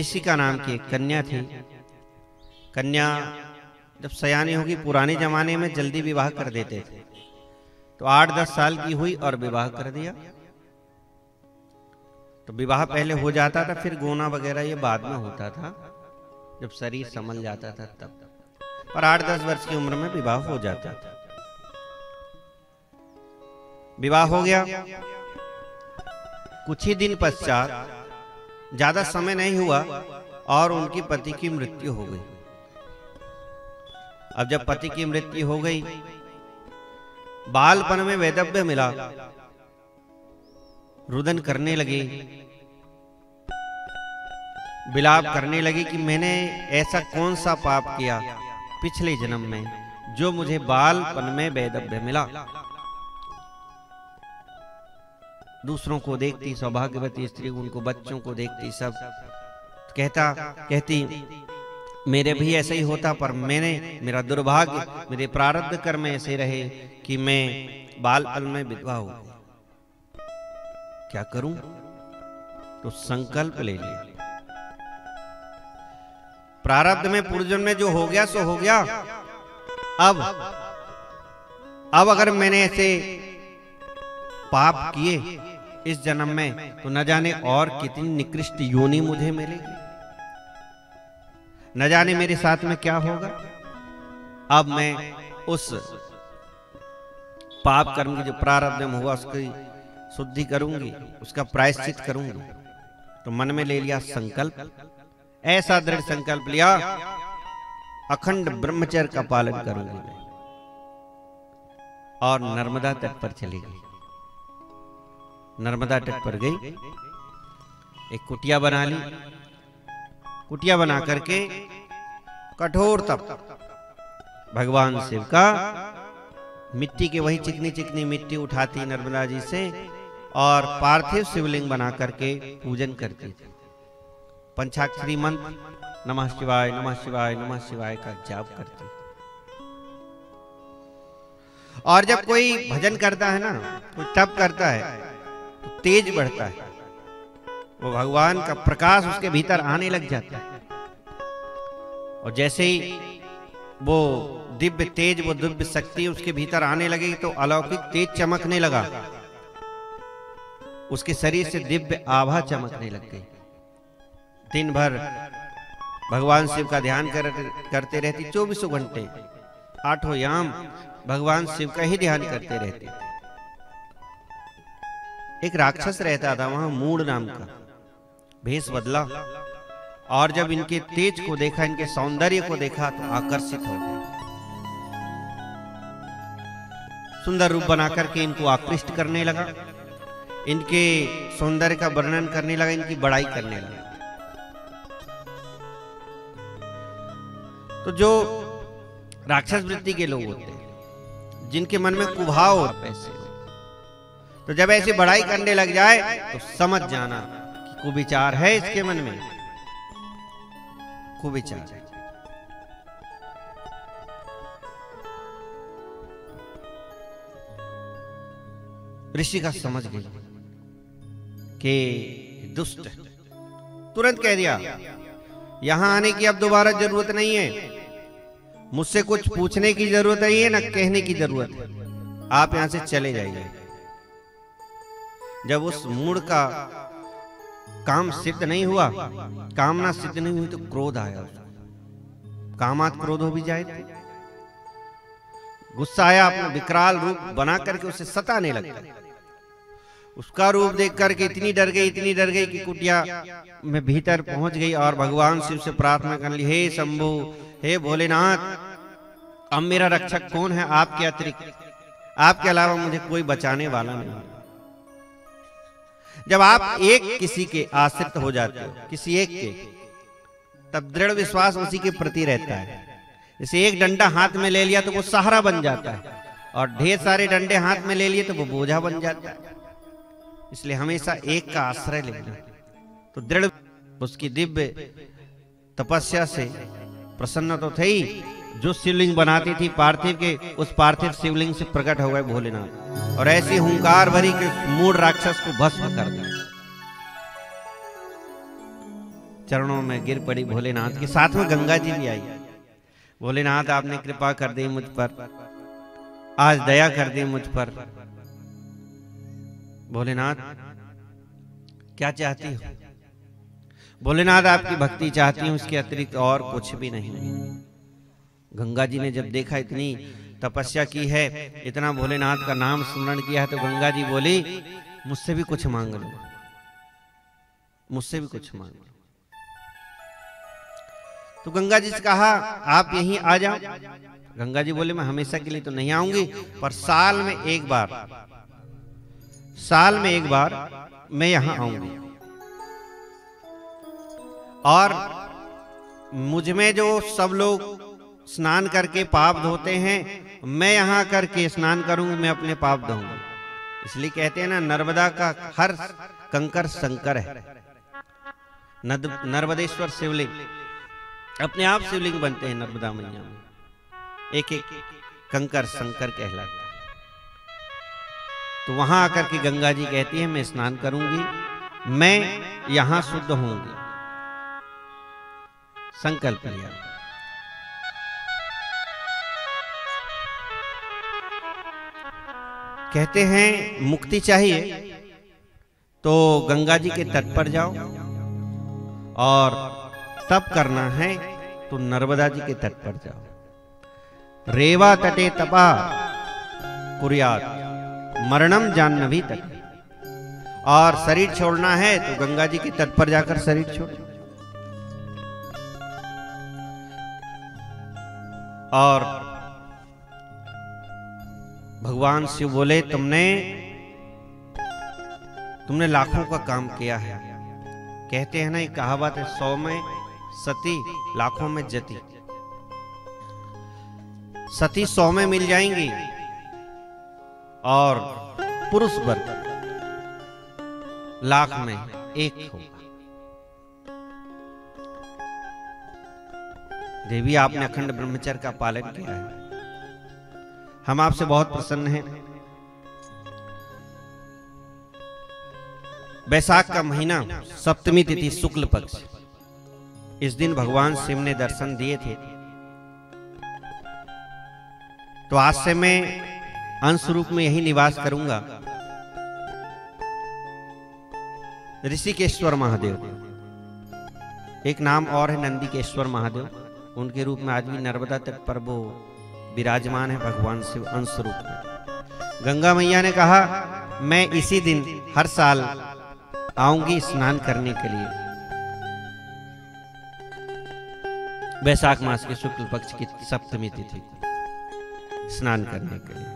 ऋषिका नाम की एक कन्या थी। कन्या जब सयानी होगी, पुराने जमाने में जल्दी विवाह कर देते थे, तो 8-10 साल की हुई और विवाह कर दिया। तो विवाह पहले हो जाता था, फिर गोना वगैरह ये बाद में होता था, जब शरीर संभल जाता था तब। पर 8-10 वर्ष की उम्र में विवाह हो जाता था। विवाह हो गया, कुछ ही दिन पश्चात, ज्यादा समय नहीं हुआ और उनकी पति की मृत्यु हो गई। अब जब पति की मृत्यु हो गई, बालपन में वैधव्य मिला, रुदन करने लगे, विलाप करने लगे कि मैंने ऐसा कौन सा पाप किया पिछले जन्म में जो मुझे बालपन में वैधव्य मिला। दूसरों को देखती, सौभाग्यवती स्त्री, उनको बच्चों को देखती, सब कहती मेरे भी ऐसा ही होता, पर मेरा दुर्भाग्य, मेरे प्रारब्ध कर्म ऐसे रहे कि मैं बालपन में विधवा हो गई। क्या करूं? तो संकल्प ले लिया। प्रारब्ध में पूर्वजन्म में जो हो गया सो हो गया। अब अगर मैंने ऐसे पाप किए इस जन्म में, तो न जाने और कितनी निकृष्ट योनि मुझे मिलेगी, न जाने मेरे साथ में क्या होगा। अब मैं उस पाप कर्म की जो प्रारब्ध में हुआ उसकी शुद्धि करूंगी, उसका प्रायश्चित करूंगी। तो मन में ले लिया संकल्प, ऐसा दृढ़ संकल्प लिया, अखंड ब्रह्मचर्य का पालन करूंगी मैं। और नर्मदा तट पर चली गई। नर्मदा तट पर गई, एक कुटिया बना ली। कुटिया बना करके कठोर तप, भगवान शिव का मिट्टी के वही चिकनी चिकनी मिट्टी उठाती नर्मदा जी से और पार्थिव शिवलिंग बना करके पूजन करती थी। पंचाक्षरी मंत्र नमः शिवाय नमः शिवाय नमः शिवाय का जाप करती। और जब कोई भजन करता है ना, कोई तप करता है, तो तेज बढ़ता है, वो भगवान का प्रकाश उसके भीतर आने लग जाता है। और जैसे ही वो दिव्य तेज, वो दिव्य शक्ति उसके भीतर आने लगी, तो अलौकिक तेज चमकने लगा, उसके शरीर से दिव्य आभा चमकने लग गई। दिन भर भगवान शिव का ध्यान करते रहती, 24 घंटे 8 याम भगवान शिव का ही ध्यान करते रहते। एक राक्षस रहता था वहां, मूड नाम का, भेष बदला, और जब इनके तेज को देखा, इनके सौंदर्य को देखा, तो आकर्षित हो गया। सुंदर रूप बनाकर के इनको आकृष्ट करने लगा, इनके सौंदर्य का वर्णन करने लगा, इनकी बड़ाई करने लगा। तो जो राक्षस वृत्ति के लोग होते हैं, जिनके मन में कुभाव होता है, तो जब ऐसी बड़ाई करने लग जाए तो समझ जाना कि कुविचार है इसके मन में, कुविचार है। ऋषि का समझ गई कि दुष्ट, तुरंत कह दिया यहां आने की अब दोबारा जरूरत नहीं है, मुझसे कुछ पूछने की जरूरत नहीं है, न कहने की जरूरत है, आप यहां से चले जाइए। जब उस मूड का काम सिद्ध नहीं हुआ, कामना सिद्ध नहीं हुई, तो क्रोध आया उसको। कामात क्रोध हो भी जाए, गुस्सा आया, अपना विकराल रूप बना करके उसे सताने लगा। उसका रूप देख करके इतनी डर गई कि कुटिया में भीतर पहुंच गई और भगवान शिव से प्रार्थना कर ली, हे शंभु, हे भोलेनाथ, अब मेरा रक्षक कौन है आपके अतिरिक्त? आपके अलावा मुझे कोई बचाने वाला नहीं। जब आप एक किसी के आश्रित हो जाते हो, किसी एक के, तब दृढ़ विश्वास उसी के प्रति रहता है। जैसे एक डंडा हाथ में ले लिया तो वो सहारा बन जाता है, और ढेर सारे डंडे हाथ में ले लिए तो वो बोझा बन जाता है। इसलिए हमेशा एक का आश्रय लेना। तो दृढ़ उसकी दिव्य तपस्या से प्रसन्न तो थे ही, जो शिवलिंग बनाती थी पार्थिव के, उस पार्थिव शिवलिंग से प्रकट हो गए भोलेनाथ, और ऐसी हुंकार भरी कि मूड राक्षस को भस्म कर दिया। चरणों में गिर पड़ी भोलेनाथ के। साथ में गंगा जी भी आई। भोलेनाथ आपने कृपा कर दी मुझ पर, आज दया कर दी मुझ पर। भोलेनाथ क्या चाहती हो? भोलेनाथ आपकी भक्ति चाहती हूं, उसके अतिरिक्त और कुछ भी नहीं। गंगा जी ने जब देखा इतनी तपस्या की है, इतना भोलेनाथ का नाम स्मरण किया है, तो गंगा जी बोली मुझसे भी कुछ मांग लो, मुझसे भी कुछ मांग लो। तो गंगा जी से कहा आप यहीं आ जाओ। गंगा जी बोले मैं हमेशा के लिए तो नहीं आऊंगी, पर साल में एक बार मैं यहां आऊंगी। और मुझ में जो सब लोग स्नान करके पाप धोते हैं, मैं यहां करके स्नान करूंगी, मैं अपने पाप धोऊंगी। इसलिए कहते हैं ना, नर्मदा का हर कंकर शंकर है। नर्मदेश्वर शिवलिंग अपने आप शिवलिंग बनते हैं नर्मदा मैया में, एक एक कंकर शंकर कहलाता है। तो वहां आकर के गंगा जी कहती है मैं स्नान करूंगी, मैं यहां शुद्ध होंगी। संकल्प लिया। कहते हैं मुक्ति चाहिए तो गंगा जी के तट पर जाओ, और तप करना है तो नर्मदा जी के तट पर जाओ। रेवा तटे तपा कुर्यात मरणम जाह्नवी तटे। और शरीर छोड़ना है तो गंगा जी के तट पर जाकर शरीर छोड़ो। और भगवान शिव बोले तुमने लाखों का काम किया है। कहते हैं ना, एक कहावत है, 100 में सती लाखों में जती। सती 100 में मिल जाएंगी और पुरुष वर्ग लाख में एक होगा। देवी आपने अखंड ब्रह्मचर्य का पालन किया है, हम आपसे बहुत प्रसन्न हैं। बैसाख का महीना, सप्तमी तिथि, शुक्ल पक्ष, इस दिन भगवान शिव ने दर्शन दिए थे। तो आज से मैं अंश रूप में यही निवास करूंगा। ऋषिकेश्वर महादेव, एक नाम और है नंदिकेश्वर महादेव, उनके रूप में आज भी नर्मदा तट पर वो विराजमान है भगवान शिव अंश रूप में। गंगा मैया ने कहा मैं इसी दिन हर साल आऊंगी स्नान करने के लिए, बैसाख मास के शुक्ल पक्ष की सप्तमी तिथि को स्नान करने के लिए।